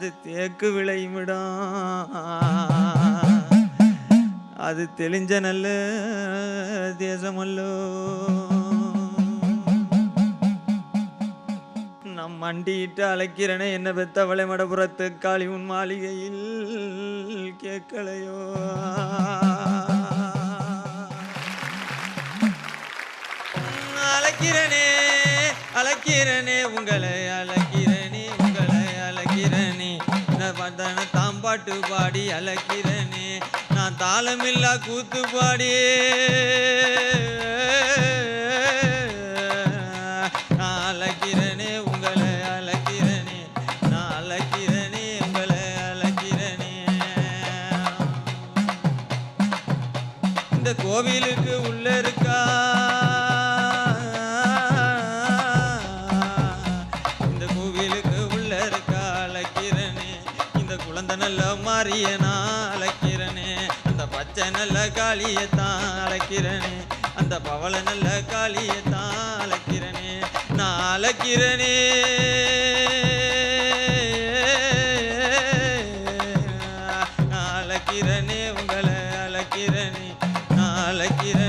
அது தேக்கு விளையுமிடம், அது தெளிஞ்ச நல்ல தேசமல்லோ. நம் மண்டியிட்டு அழைக்கிறனே என்ன பெத்தவளை மடபுறத்து காளி உன் மாளிகையில் கேட்கலையோ. அழைக்கிறனே அழைக்கிறனே உங்களை அழைக்கிறனே உங்களை அழைக்கிறனே தாம்பாட்டு பாடி அழைக்கிறனே நான் தாளமில்லா கூத்து பாடி நான் அழைக்கிறனே உங்களை அழைக்கிறனே நான் அழைக்கிறனே உங்களை அழைக்கிறனே. இந்த கோவிலுக்கு உள்ள இருக்கா நல்ல மாறிய நான் அழைக்கிறனே அந்த பச்சை நல்ல காளியத்தான் அழைக்கிறனே அந்த பவள நல்ல காளியத்தான் அழைக்கிறனே நான் அழைக்கிறனே நான் அழைக்கிறனே உங்களை அழைக்கிறனே நான் அழைக்கிறேன்.